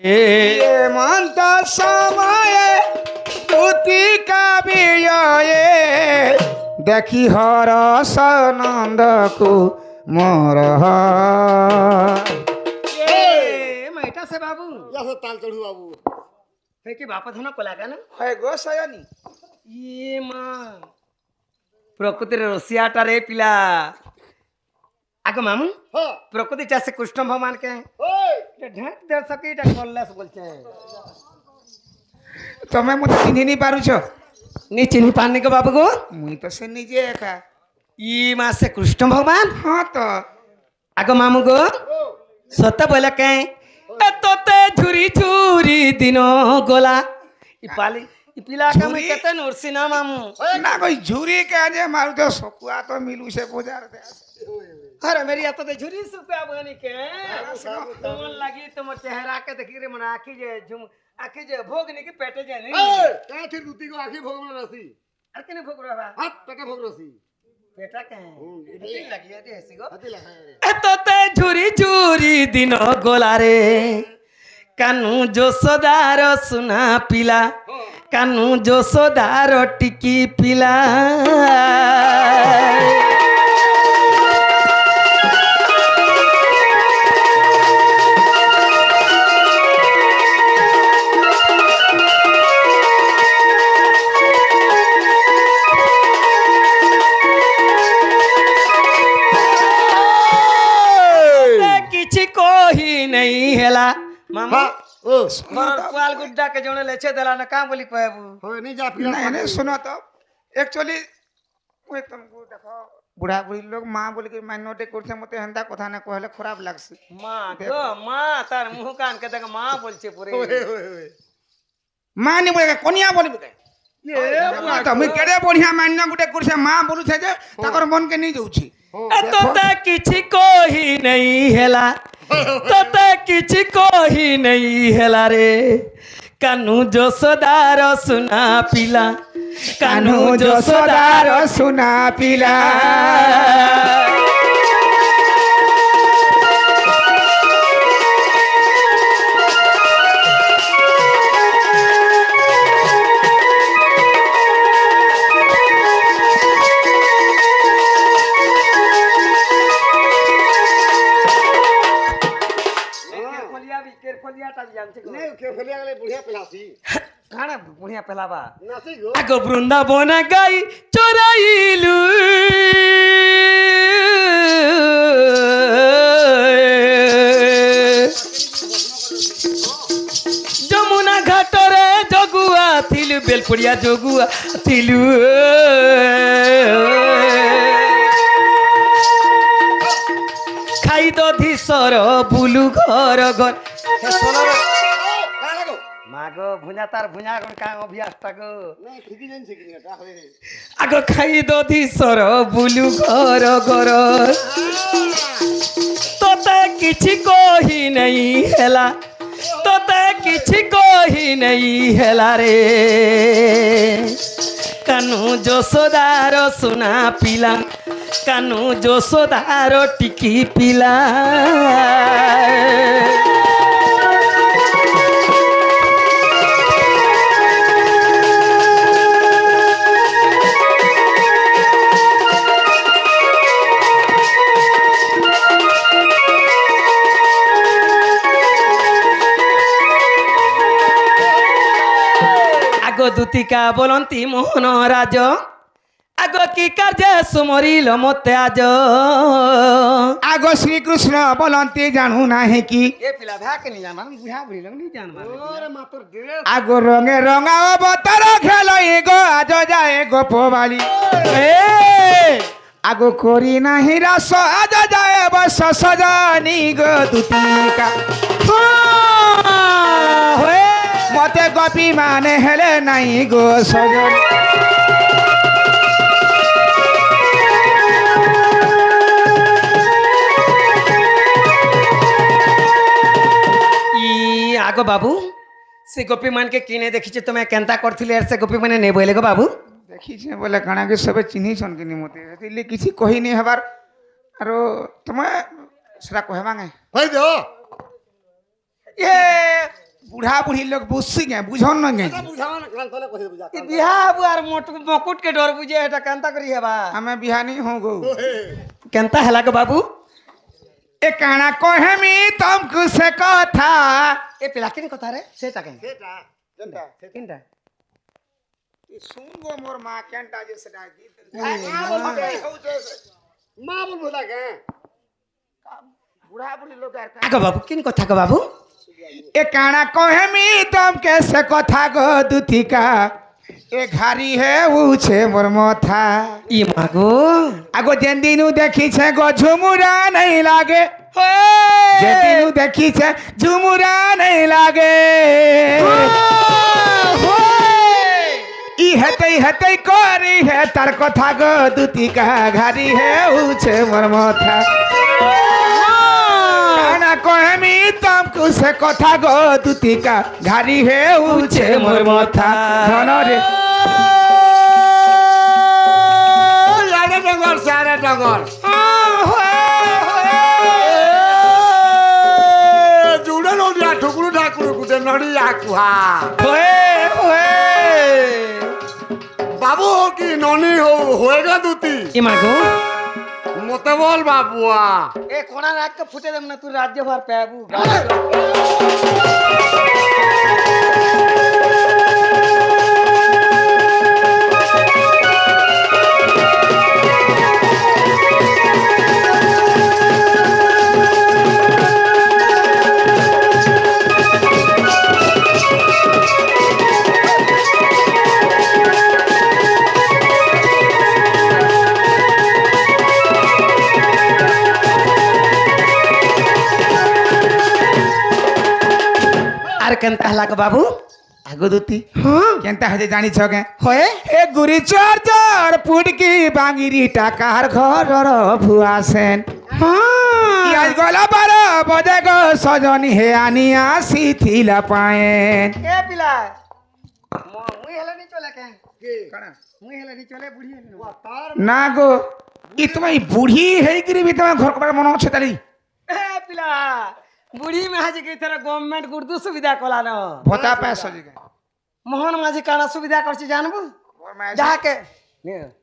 ये मंत समय पुति काव्ये देखी हरस नंद को मोर मैटा से बाबू या ताल चढ़ू बाबू हे की बापा धन कला का ना है गो सयानी ये माँ प्रकृतिर रोसियाटा रे पिला आगे मामू हाँ प्रकृति चाहे कृष्ण भगवान के ओए ढाक दे सके कल्लास बोलते हैं तमे मते चिन्हि नहीं पारुछ नी चिन्ह पानी के बाबू को मुई तो से निजे एका ये माँ से कृष्ण भगवान हाँ तो आगे मामू को सत्य बोला कहीं तोते झुरी झुरी दिनो गोला इपाली इपिला का मैं कहते नरसी ना मामू ना कोई झूरी के जे मारू तो सकुआ तो मिलू से बाजार दे अरे मेरी आता तो झुरी सुका बनी के तुम लगी तुम चेहरा के देखी रे मन आखी जे झुम आखी जे भोग नहीं के पेटे जे नहीं क्या थी दूती को आखी भोग में रसी अरे केने भोग रहा हाथ पेटे भोग रसी पेटा के हैं लगी है ऐसी को हती लगा तो ते झुरी झुरी दिनो गोला रे कानू जोशोदार सुना पिला कानू जोशोदार टिकी पिला किछि कोही नहीं हेला मामा ओ मोर पाल गुड्डा के जोने लेछे देला न का बोली कहबू होए नहीं जा फिर नहीं नहीं सुनो तो एक्चुअली ओए तुमको देखो बुढ़ा बुढ़ी लोग माँ बोल के माइनोटे करथे मते हंदा कथा ने कहले खराब लागसी मां गो मां तार मुंह कान के देख मां बोलछे पूरे ओए ओए माँ नहीं बोले कोनिया बोली के ये तो मैं केड़े बढ़िया मान्य गुटे करछे माँ बोलु छे जे ताकर मन के नहीं जाउछि तोते किछि कोही नहीं हेला तोते किछि कोही नहीं हेला रे कानू जोशोदार सुना पिला कानू जोशोदार सुना पिला नहीं के फलिया गले बुढ़िया पिलासी खाना बुढ़िया पहलावा नासी गो आगो वृंदावन गाई चोराइलू যমুনা ঘাটরে জগুয়া থিলু বেলপড়িয়া জগুয়া থিলু খাই দধিসর বুলু ঘর ঘর काला गो মাগো ভুঁজা তার ভুঁজা কোন কা অভ্যাসটা গো नहीं ठिकी नहीं सिकनी का होए আগো খাই দধিসর বুলু ঘর ঘর তোতে কিছু কহি নাই হেলা তোতে কিছু কহি নাই হেলা রে কানু যশোদার সোনা পিলা কানু যশোদার টিকি পিলা আগ দুতিকা বলন্তি মোহন রাজ আগ কি কার্যে সুমরিল মতে আজ आगो श्री कृष्ण बोलंती जानू नाही की এ পিলা ভাকে নি জানবা বুঝা বুড়িল নি জানবা अरे मातर गिरे आगो रंगे रंगाओ बतर खेलई गो आज जाए गोपवाली এ आगो कोरी नाही रस आज जाए बस सजनी गो दुतिका होए मते गोपी माने हेले नाही गो सजन ই আগ বাবু से गोपी मान के किने देखी तुम केन्ता करथिले से गोपी माने नहीं बोले गो बाबू देखी छे बोले काना के सब चिन्ही छन कि मते एतिले किछि कहि नहीं हबार आरो तुम सेरा कहबा नै भाई दो ये বুড়া বুড়ি লোক বুঝছি গে বুঝন না গে এটা বুঝাবা না কান তলে কইছে বুঝা ই বিহা হবু আর মকুট के डर बुझे এটা কেনতা করি হেবা আমি বিহানি হো গো কেনতা হেলা গো বাবু এ কানা কহেমি তমকু সে কথা এ পিলা কেন কথা রে সেটা কেন সেটা যেটা কেনটা শুন গো মোর মা কেনটা যে সেটা গীত মা বলবো তাকে বুড়া বুড়ি লোক আর আগো বাবু কেন কথা গো বাবু এ কানা কহেমি তমকে সে কথা গো দুতিকা এ ঘারি হে উছে মোর মথা ই মাগো আগো যেন দিনু দেখিছে গো ঝুমুরা নাই লাগে যে দিনু দেখিছে ঝুমুরা নাই লাগে ই হেতেই করি হে তার কথা গো দুতিকা ঘারি হে উছে মোর মথা কানা কহেমি তমকু সে কথা গো দুতিকা ঘারি হে উছে মোর মথা ধন রে আরে ডঙ্গর সারে ডঙ্গর জুড়ে নড়িয়া ঠুকুরু ঠাকুর কুটে নড়িয়া কুহা বাবু কি ননি হয়েগা দুতি ই মাগো মতে বল বাবুয়া এ কোনা রাখ के ফুটে দেব না তুই রাজ্য ভর পাবু আর কেনতা হেলা গো বাবু আগো দুতি হ্যাঁ কেনতা হতে জানিছ কে হয়ে এ গুরি চর চর পুটকি বাঙ্গিরি টাকার ঘরর ভুয়াছেন হ্যাঁ ইয়াজ গলা 12 বজে গো সজনি হে আনি আসিথিলা পায়েন এ পিলা মুই হেলা নি চলে কে কে মুই হেলা নি চলে বুড়ি হলি তার না গো ই তুমি বুড়ি হেইগিরি বি তোমার ঘর কবার মন আছে তালি এ পিলা বুড়ি মাঝি কে তারা গভর্নমেন্ট গুরদু সুবিধা কলানো ভোতা পায় সজিগে মোহন মাঝি কানা সুবিধা করছি জানবু যাহাকে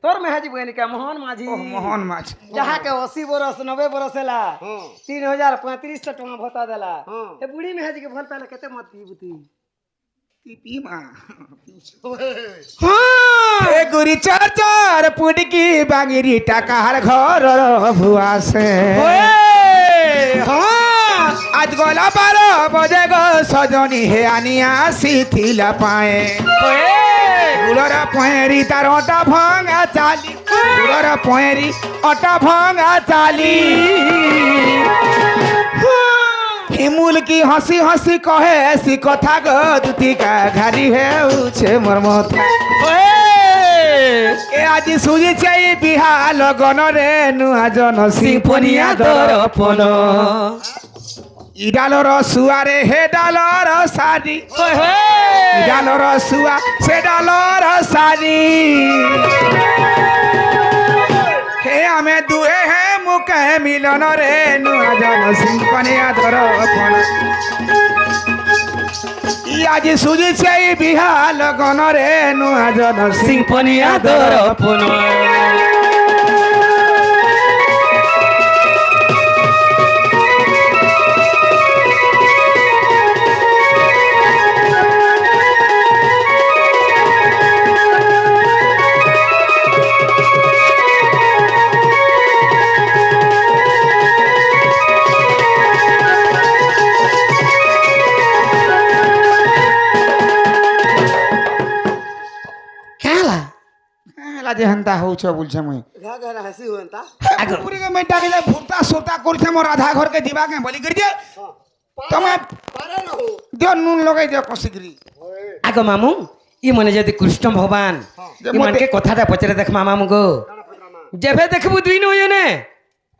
তোর মেহাজি বনিকা মোহন মাঝি মোহন মাছ যাহাকে 80 বরস 90 বরস হেলা হ্যাঁ 3500 टका भत्ता देला हाँ। ए बुढ़ी में हाजी के भल पाले केते मत पीबुती पी मा हां এ গুরি চর চর পুটকি বাঙ্গিরি টাকার ঘরর ভুয়াছে ओए हां আজ গলা 12 বজে গো সজনি হে আনি আসিথিলা পায়ে ओए গুড়র পয়েরি তার অটা ভাঙা চালি গুড়র পয়েরি অটা ভাঙা চালি হিমুল কি হসি হসি কহে সি কথা গো দুতিকা ঘারি হেউছে মোর মথা ओए এ আজি সুজিছে এই বিহা লগন রে নুয়া জন সিম্ফনিয়া দরপন ইডালর সুয়ারে হে ডালর সারি ओए ডালর সুয়া সে ডালর সারি হে আমি দুহে হে মুখে মিলন রে নুয়া জন সিম্ফনিয়া দরপন ই আজি সুজিছে এই বিহা লগন রে নুয়া জন सिंफनिया दर्पण काला হেলা যে হেন্তা হউছ বলছে মুই ঘা ঘা হাসি হুন তা আগে পুরি কে মেটা গেলে ভুরতা সুরতা করছে মোর আধা ঘর কে দিবা কে বলি করি দে তুমি পারে না হো দিও নুন লগাই দিও কষিকরি ওয়ে आगो मामू इ मने जदि कृष्ण भगवान इ मन के कथाटा पचरे देख मामा मुगो কানা পত্রামা जेबे देखबु दुई नो यने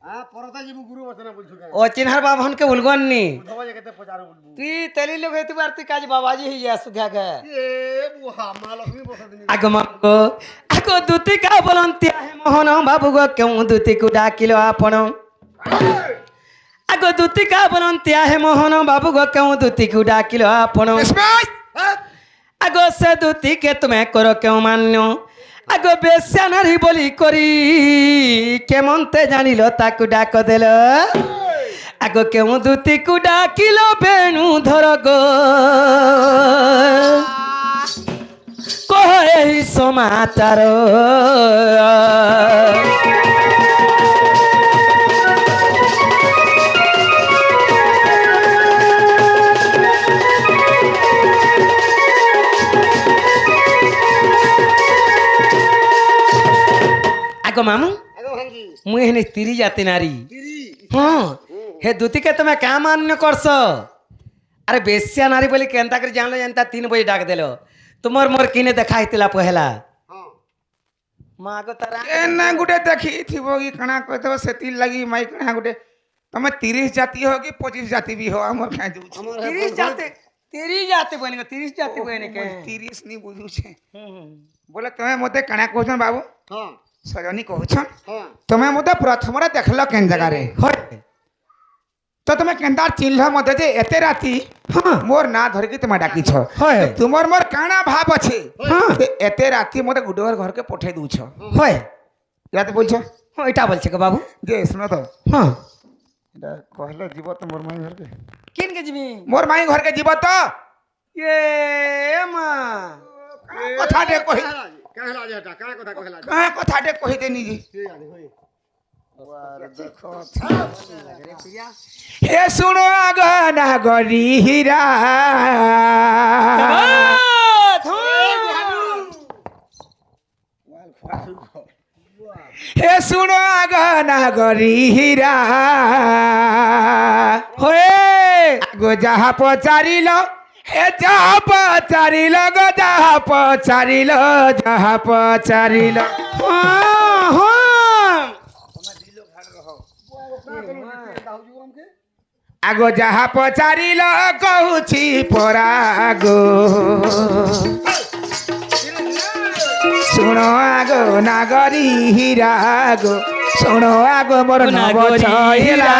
হ্যাঁ পরতা জিবু গুরু বচনা বলছু কেন ओ चिन्हर बाभन के उलगननी ধবা জেতে পচারো বলবু তুই তেলি লোক হেতু আর তুই কাজ বাবাজি হই যা সুধা কে এ বুহা মা লক্ষ্মী বসা দিনি आगो मामगो आगो दूती का बोलंती आहे मोहन बाबू गो क्यों दूती को डाकिलो आपण ଆଗ ଦୁତିକା ବନନ୍ତିଆ ହେ ମୋହନ ବାବୁ ଗୋ କେଉଁ ଦୁତିକୁ ଡାକିଲ ଆପଣ ଆଗ ସେ ଦୁତିକେ ତୁମେ କର କେଉଁ ମାନ୍ୟ ଆଗ ବେଶ୍ୟା ନାରୀ ବୋଲି କରି କେମନ୍ତେ ଜାଣିଲ ତାକୁ ଡାକ ଦେଲ ଆଗ କେଉଁ ଦୁତିକୁ ଡାକିଲ ବେଣୁ ଧର ଗୋ କହ ଏହି ସମାଚାର ଆଗ ମାମୁଁ ମୁଁ ହେନେ ସ୍ତ୍ରୀ ଜାତି ନାରୀ ହଁ हे दूती के तुम्हें क्या मान्य करस अरे बेसिया नारी बोली केनता कर जान लो जनता 3 बजे डाक देलो तुमर मोर किने देखाई तिला पहला मां को तारा एना गुटे देखी थिबो कि कणा कहतबो सेति लगी माई कणा गुटे तमे 30 जाति हो कि 25 जाति भी हो हमर खाइ दउ 30 जाति बने 30 जाति बने के 30 नी बुझू छे बोले तमे मते कणा कहछन बाबू हां सजनी कहछन हां तमे मते प्रथम रे देखलो केन जगह रे होय तो तुम्हें केंदार चिन्ह मते जे एते राती हाँ मोर ना धर के तुम डाकी छ होय तुमर मोर काना भाव अच्छे हाँ एते राती मते गुडोर घर के पठे दउ छ होय या तो बोल छ हां इटा बोल छ के बाबू जे सुनो तो हां एटा कहले जीव तो मोर माई घर के किन के जीवी मोर माई घर के जीव तो ये मां कथा दे कहि कहला जेटा का कथा कहला का कथा दे कहि देनी जी हे सुनो आगना गरी हीरा हे सुनो आगना गरी हीरा होए गो जहा पचारिल हे जहा पचारिल गो जहा पचारिल हां आगो जहा पचारिल कहूची परागो सुनो आगो नागरी हीरागो सुनो आगो मोर नव छइला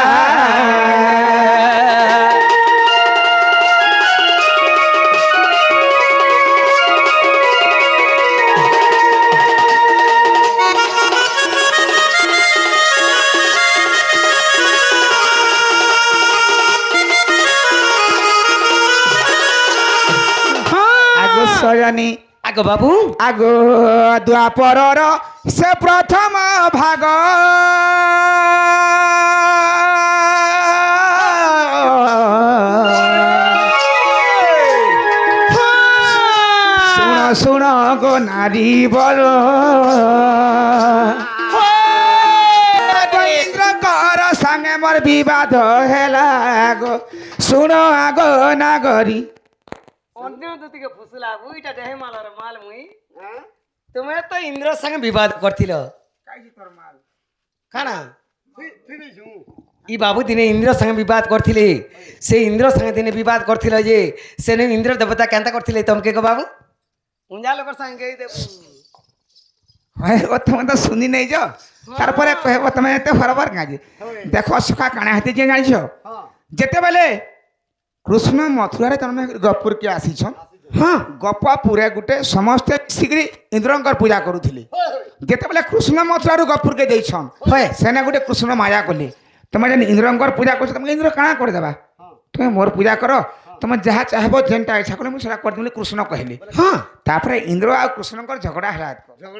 सजनी आगो बाबू आगो द्वापरर से प्रथम भाग सुन सुन गो नारी बर इंद्रकर संगे मोर विवाद हेला गो सुन आगो नागरी अन्य दुती के फुसला बुईटा देहे मालर माल मुई तुम्हें तो इंद्र संग विवाद करथिलो काई तोर माल काना ई बाबू दिने इंद्र संग विवाद करथिले से इंद्र संग दिने विवाद करथिलो जे से ने इंद्र देवता केनता करथिले तुमके को बाबू उंजा लोकर संग गई दे हाय ओ तुम तो सुनी नहीं जो तार परे कहबो तमे एते फरबर गाजी देखो सखा काना हेते जे जानि छो जेते बेले कृष्ण मथुरा रे तमे गपुर के आसी छन हां गपापुरे गुटे समस्त शीघ्र इंद्रंकर पूजा करूथिले जेते बेले कृष्ण मथुरा रो गपुर के देछन होय सेना गुटे कृष्ण माया कोले तमे जन इंद्रंकर पूजा करछ तमे इंद्र काना कर देबा तमे मोर पूजा करो तमे जहा चाहबो जेनटा इच्छा कोले मु सेरा कर दिले कृष्ण कहले हां तापरे इंद्र आ कृष्णकर झगड़ा हला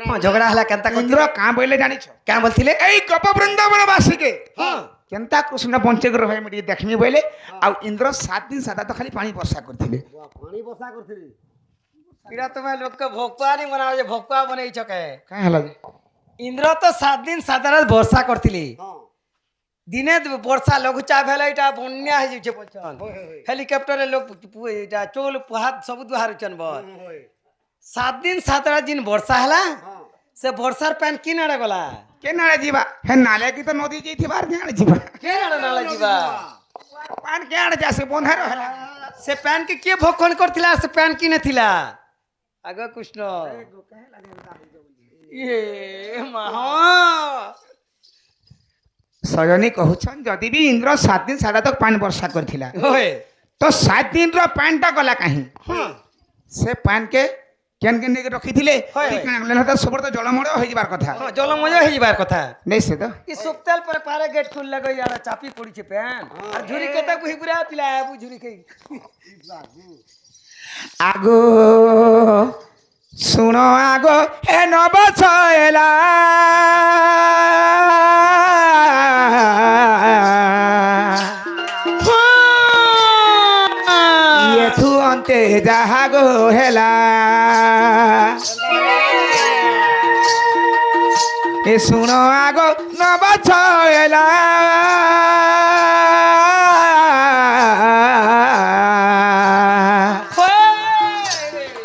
हां झगड़ा हला केनता इंद्र का बोले जानि छ क्या बोलथिले एई गप वृंदावन वासी के हां केनता कृष्ण पंचे ग्रह भाई मिटी देखमी बोले आ इंद्र 7 दिन सादा तो खाली पानी वर्षा करथिले पानी वर्षा करथिले इरा तुम्हें लोग के भोकवा नहीं बनाओ जे भोकवा बनै छ के का हला इंद्र तो 7 दिन सादा रात वर्षा करथिले हां दिने वर्षा लघुचा भेले इटा बन्या हे जे पछन हेलीकॉप्टर रे लोग इटा चोल पहाड़ सब दुहार चन बर 7 दिन 7 रात दिन वर्षा हला से वर्षार पानी किनारे गला के नाले जीवा हे नाले की तो नदी जई बार के जीवा के नाला जीवा पान के आड़ जासे बंधा रहला से पैन के भोकन करथिला से पैन की नथिला आगे कृष्ण ये महा ସଜନୀ କହୁଛନ୍ ଯଦି ବି ଇନ୍ଦ୍ର 7 ଦିନ ସାରା ତକ ପାଣି ବର୍ଷା କରିଥିଲା होय ତ 7 ଦିନର ପାଣିଟା ଗଲା କାହିଁ हां ସେ ପାଣି କେ କେନ୍ କେନ୍ ନେଇକି ରଖିଥିଲେ হয়, କି হয়। କାଣା କଲେ ତ ସବୁବେଳେ ତ ଜଳମଳ ହେଇଯିବାର କଥା जल मजा हे जिबार कथा ନେଇ ସେ ତ ई सुक्तल पर पारे गेट खुल लगो यार चापी पड़ी छे पेन और झुरी के तक ही पूरा पिला आबू झुरी के আগো শুଣ আগো ଏ ନବଛ ଏଲା ଏଠୁ ଅନ୍ତେ ଯାହା ଗো ହେଲା ଏ ଶୁଣ ଆଗ ନବଛ ଏଲା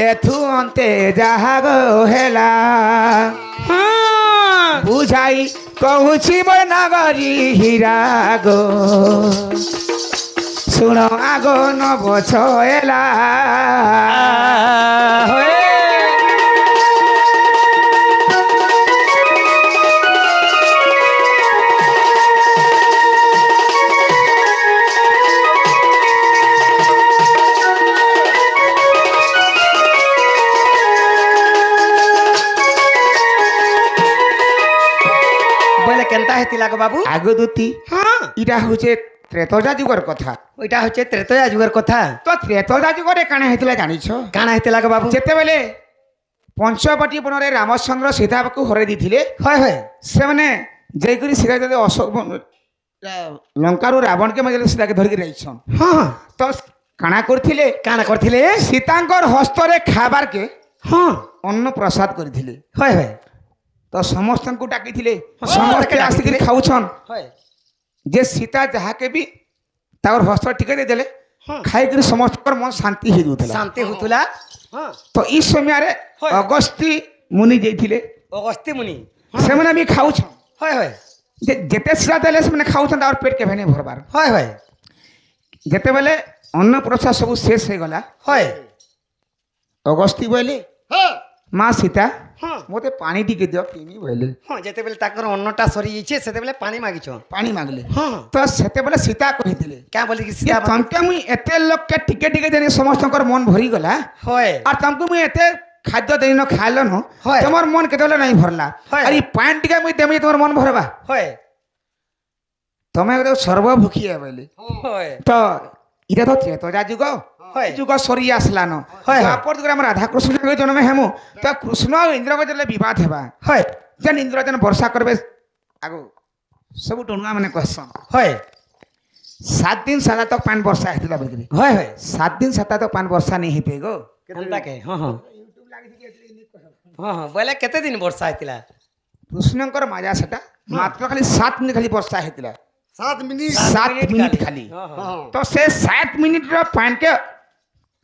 এথু অন্তে যাহাগ হেলা বুঝাই কহুছি বো নাগরি হীরা গো শুণ আগ নবছ এলা बोले केनता हेतिला गो बाबू আগ দুতি हां ইটা হচ্ছে ত্রেতজা যুগর কথা ওইটা হচ্ছে ত্রেতয়া যুগের কথা তো ত্রেতজা যুগরে কাଣା হয়েছিল জানিছ কানা হেতিলা গো বাবু যেতেবেলে পঞ্চবটী বନରେ রামচন্দ্র সীতাকে হরাই দিয়েছিলে হয় হয় ସେମାନେ ଯାଇକରି ସୀତା ଯଦି ଅଶୋକ ଲଙ୍କାରୁ ରାବଣକେ ମଧ୍ୟ ସୀତାକେ ଧରିକି ଯାଇଛନ୍ हां हां ତ କାଣା କରିଥିଲେ କାଣା କରିଥିଲେ ସୀତାଙ୍କର ହସ୍ତରେ ଖାଇବାରକେ हां ଅନ୍ନ ପ୍ରସାଦ କରିଥିଲେ হয় হয় ତ ସମସ୍ତଙ୍କୁ ଡାକିଥିଲେ ହଁ, ସମସ୍ତେ ଡାକିଥିଲେ। ଆସିକିରି ଖାଉଛନ୍ হয় ଯେ ସୀତା ଯାହାକେ ବି ତାଙ୍କର ହସ୍ତ ଟିକେ ଦେଇଦେଲେ ହଁ। ଖାଇକରି ସମସ୍ତଙ୍କର ମନ ଶାନ୍ତି ହେଇଯାଉଥିଲା ଶାନ୍ତି ହଉଥିଲା ହଁ ତ ଏଇ ସମୟରେ ହଁ। ଅଗସ୍ତୀ ମୁନି ଯାଇଥିଲେ ଅଗସ୍ତି ମୁନି ସେମାନେ ବି ଖାଉଛନ୍ হয় হয় ଯେ ଯେତେ ସୀତା ଦେଲେ ସେମାନେ ଖାଉଛନ୍ ତାଙ୍କର ପେଟ କେବେ ନେଇ ଭରବାର হয় হয় ଯେତେବେଳେ ଅନ୍ନ ପ୍ରସାଦ ସବୁ ଶେଷ ହେଇଗଲା হয় ଅଗସ୍ତୀ ବୋଇଲେ হ্যাঁ ମା ସୀତା ହଁ ମୋତେ ପାଣି ଟିକେ ଦିଅ ପିଇମି ବୋଇଲେ ହଁ ଯେତେବେଳେ ତାଙ୍କର ଅନ୍ନଟା ସରି ଯାଇଛେ ସେତେବେଳେ ପାଣି ମାଗିଛ ପାଣି ମାଗିଲେ ହଁ ତ ସେତେବେଳେ ସୀତା କହିଥିଲେ କାଁ ବୋଲିକି ଯେ ସୀତା ତମକେ ମୁଇଁ ଏତେ ଲୋককে ଟିକେ ଟିକେ ଦେନି ସମସ୍ତଙ୍କର ମନ ଭରିଗଲା হয় আর ତମକୁ ମୁଇଁ ଏତେ ଖାଦ୍ୟ ଦେଇନ ଖାଇଲନ হয়। তোমার মন কেତେବେଳେ নাই ভরলা হয়। আর এই পানি ଟିକେ মুই দেমি তোমার মন ভরবা হয় তুমি একদম সর্বভুখী বলে হয় তো এটা তো ত্রেতজা যুগ হয়। যুগ সরি আসলান হয়। দ্বাপর যুগে আমার রাধা কৃষ্ণ জন্ম হেমু তো কৃষ্ণ আর ইন্দ্রকে যেন বিবাদ হেবা হয় যেন ইন্দ্র যেন বর্ষা করবে আগু সবু টুণুয়া মানে কহসন হয় 7 দিন সাদা তক পান বর্ষা হইতিলা বলি হয় হয় 7 দিন সাদা তক পান বর্ষা নেই হিপে গো କେନ୍ତାକେ ହଁ ହଁ ହଁ ହଁ ବୋଇଲେ କେତେ ଦିନ ବର୍ଷା ହେଇଥିଲା কৃষ্ণঙ্কর মাজা সেটা মাত্র খালি 7 মিনিট খালি বর্ষা হইতিলা 7 মিনিট 7 মিনিট খালি ହଁ ହଁ হ্যাঁ তো সে 7 মিনিটর পানকে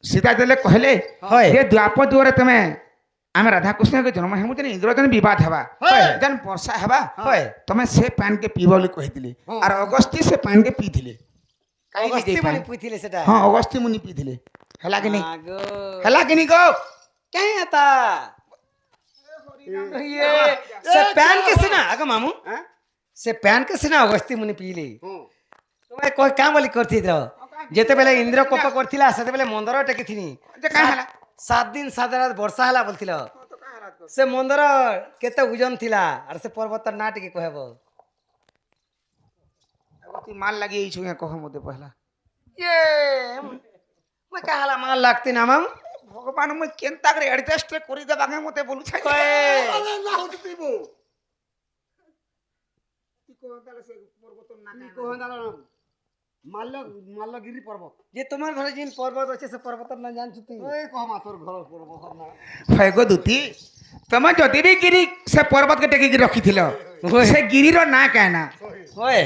সীতা দেলে কহলে হয়। যে দ্বাপর যুগরে তুমি আমি রাধা কৃষ্ণকে জন্ম হেমু যেন ইন্দ্র যেন বিবাদ হেবা হয়। যেন বর্ষা হেবা হয় তুমি সে পানকে পিব বলি কহিଥିଲେ ହଁ। আর অগস্তি সে পানকে পিଥିଲେ ଅଗସ୍ତି ମୁନି ପୁଇଥିଲେ ସେଟା হ্যাঁ অগস্তি মুনি পিଥିଲେ হেলা কি নি ଆଗୋ হেলা কি নি গো କାହିଁ ହେତା ଇଏ ସେ ପ୍ୟାନ୍ କେ ସିନା ଆଗ ମାମୁ ସେ ପ୍ୟାନ୍ କେ ସିନା ଅଗସ୍ତି ମୁନି ପିଇଲେ ତୁମେ କହ କାଁ ବୋଲି କରିଥିଲ ଯେତେବେଳେ ଇନ୍ଦ୍ର କୋପ କରିଥିଲା ସେତେବେଳେ ମନ୍ଦିର ଟେକିଥିନି যে কাঁ হেলা 7 ଦିନ 7 ରାତ ବର୍ଷା ହେଲା ବୋଲଥିଲ ସେ ମନ୍ଦିର କେତେ ଓଜନ ଥିଲା ଆର ସେ ପର୍ବତର ନାଁ ଟିକେ କହିବ তুই মাল লাগি এইছু কহ মতে পহলা ଇଏ ମୁଁ କାଁ ହେଲା ମାଲ ଲାଗତି ନା ମାମୁ ভগবান মুই কেনতা করে অ্যাডজাস্ট করি দেবাকে মতে বলুছাই কয়ে আরে না হতে দিব কি কোহন্দাল মাল্য মাল্যগিরি পর্বত যে তোমার ঘরে যিন পর্বত আছে সে পর্বতর নাম জানছু তুই ওই কহমা তোর ঘর পর্বত না ভয়গো দুতি তুমি যদি বি গিরি সে পর্বতকে টেকিকি রখিছিল সে গিরির না কেন না হয়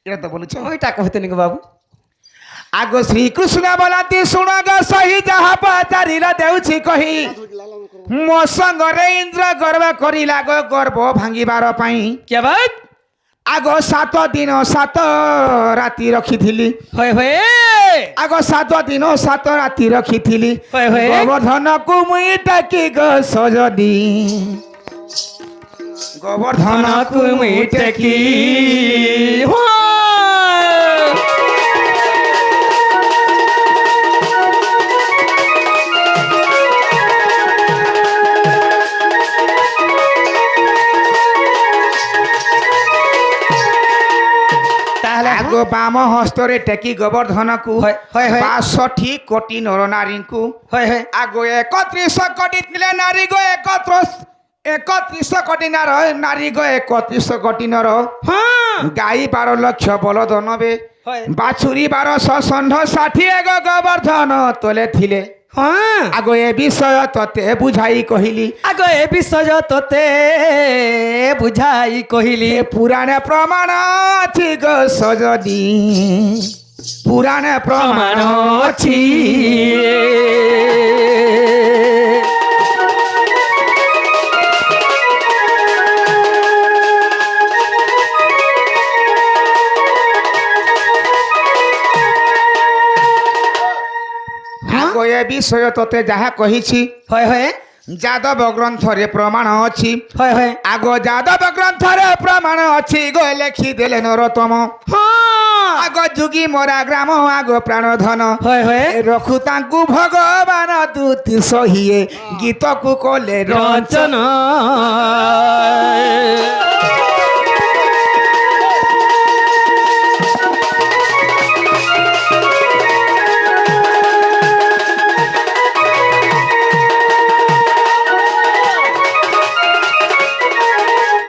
এটা তো বলুছ ওইটা কহতে নিকো বাবু আগ শ্রীকৃষ্ণ বলাতি শুণগ সহি যাহা পচারিলা দেউছি কহি ମୋ ସଙ୍ଗରେ ଇନ୍ଦ୍ର ଗର୍ବ କରିଲା ଗো ଗର୍ବ ଭାଙ୍ଗିବାର ପାଇଁ क्या बात ଆଗ 7 ଦିନ 7 ରାତି ରଖିଥିଲି होय होय ଆଗ 7 ଦିନ 7 ରାତି ରଖିଥିଲି ହୋଏ, ହୋଏ। ଗୋବର୍ଦ୍ଧନକୁ ମୁଇଁ ଡାକି ଗো ସଜନି ଗୋବର୍ଦ୍ଧନକୁ धनकु मिटकी हो ଆଗ ବାମ ହସ୍ତରେ ଟେକି ଗୋବର୍ଦ୍ଧନକୁ ହଏ, ହଏ, ହଏ। 62 କୋଟି ନର ନାରୀଙ୍କୁ হয় হয় ଆଗ 31 କୋଟି ଥିଲେ ନାରୀ ଗୋ 31 କୋଟି ନାରୀ ଗୋ 31 କୋଟି ନର হ্যাঁ ଗାଈ 12 ଲକ୍ଷ ବଳଦ 90 হয় ବାଛୁରୀ 1200 ଷଣ୍ଢ 60 ଗୋ ଗୋବର୍ଦ୍ଧନ ତୋଲେ ଥିଲେ হ্যাঁ ଆଗ ଏ ବିଷୟ ତତେ ବୁଝାଇ କହିଲି আগ এ বিষয় তোতে বুঝাই কহিলি ଏ ପୁରାଣ ପ୍ରମାଣ ଅଛି ଗୋ ସଜଦି ପୁରାଣ ପ୍ରମାଣ প্রমাণ ଅଛି অছি ଆଗ ଏ ବିଷୟ ତତେ ଯାହା କହିଛି হয় হয় ଯାଦବ ଗ୍ରନ୍ଥରେ ପ୍ରମାଣ ଅଛି হয় হয় ଆଗ ଯାଦବ ଗ୍ରନ୍ଥରେ ପ୍ରମାଣ ଅଛି ଗୋ ଲେଖିଦେଲେ ନରୋତ୍ତମ হ্যাঁ ଆଗ ଯୁଗି ମରା ଗ୍ରାମ ଆଗ ପ୍ରାଣ ଧନ হয় হয় ରଖୁ ତାଙ୍କୁ ଭଗବାନ ଦୁତି ସହିଏ ଗୀତକୁ କଲେ ରଞ୍ଚନ রচনা